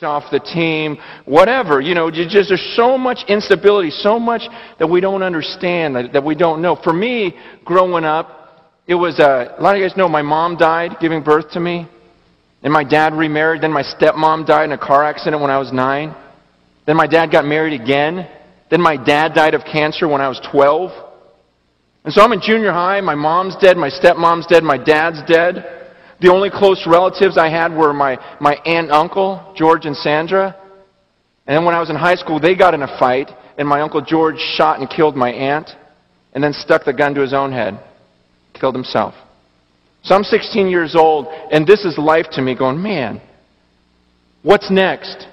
off the team, whatever. There's so much instability, so much that we don't understand, that we don't know. For me, growing up, it was, a lot of you guys know my mom died giving birth to me. Then my dad remarried. Then my stepmom died in a car accident when I was 9. Then my dad got married again. Then my dad died of cancer when I was 12. And so I'm in junior high. My mom's dead. My stepmom's dead. My dad's dead. The only close relatives I had were my aunt and uncle, George and Sandra. And then when I was in high school, they got in a fight. And my uncle George shot and killed my aunt. And then stuck the gun to his own head. Killed himself. So I'm 16 years old, and this is life to me, going, man, what's next?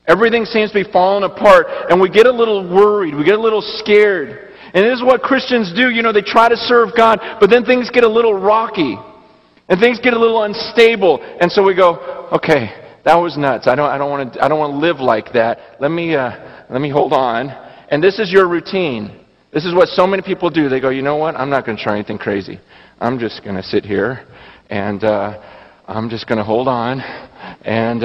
Everything seems to be falling apart, and we get a little worried, we get a little scared. And this is what Christians do. They try to serve God, but then things get a little rocky, and things get a little unstable. And so we go, okay, that was nuts. I don't want to live like that. Let me hold on. And this is your routine. This is what so many people do. They go, you know what? I'm not going to try anything crazy. I'm just going to sit here, and I'm just going to hold on. And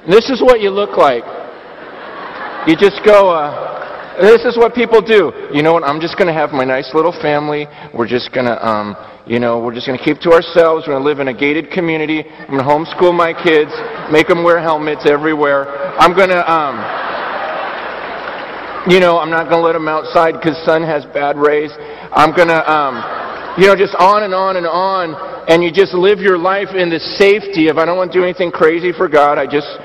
this is what you look like. You just go, this is what people do. You know what? I'm just going to have my nice little family. We're just going to, we're just going to keep to ourselves. We're going to live in a gated community. I'm going to homeschool my kids, make them wear helmets everywhere. I'm going to, I'm not going to let them outside because sun has bad rays. I'm going to, just on and on and on, and you just live your life in the safety of, I don't want to do anything crazy for God. I just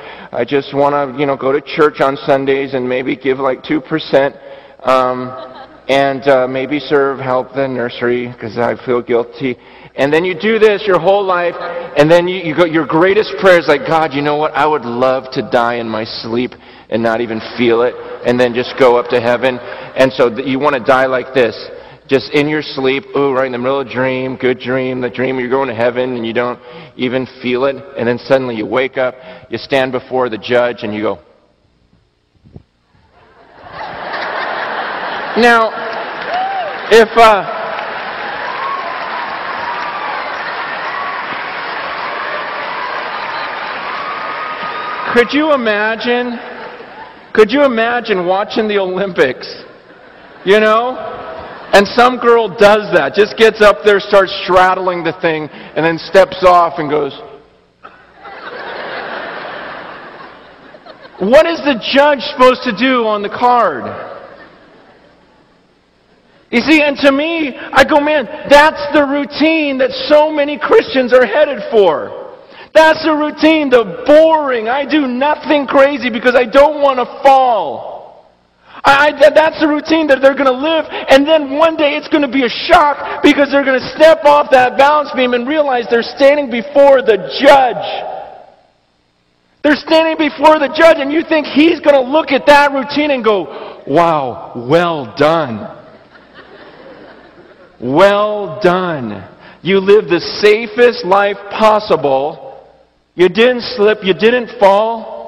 want to, go to church on Sundays and maybe give like 2%, and maybe help the nursery because I feel guilty. And then you do this your whole life, and then you go, your greatest prayer is like, God, you know what? I would love to die in my sleep and not even feel it, and then just go up to heaven. And so you want to die like this. Just in your sleep, right in the middle of a dream, good dream, the dream you're going to heaven and you don't even feel it. And then suddenly you wake up, you stand before the judge and you go. Now, if, could you imagine watching the Olympics, And some girl does that, just gets up there, starts straddling the thing, and then steps off and goes, what is the judge supposed to do on the card? You see, and to me, I go, man, that's the routine that so many Christians are headed for. That's the routine, the boring, I do nothing crazy because I don't want to fall. That's the routine that they're going to live, and then one day it's going to be a shock because they're going to step off that balance beam and realize they're standing before the judge. They're standing before the judge, and you think he's going to look at that routine and go, wow, well done. Well done. You lived the safest life possible. You didn't slip, you didn't fall.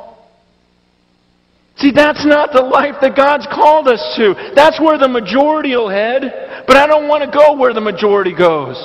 See, that's not the life that God's called us to. That's where the majority will head. But I don't want to go where the majority goes.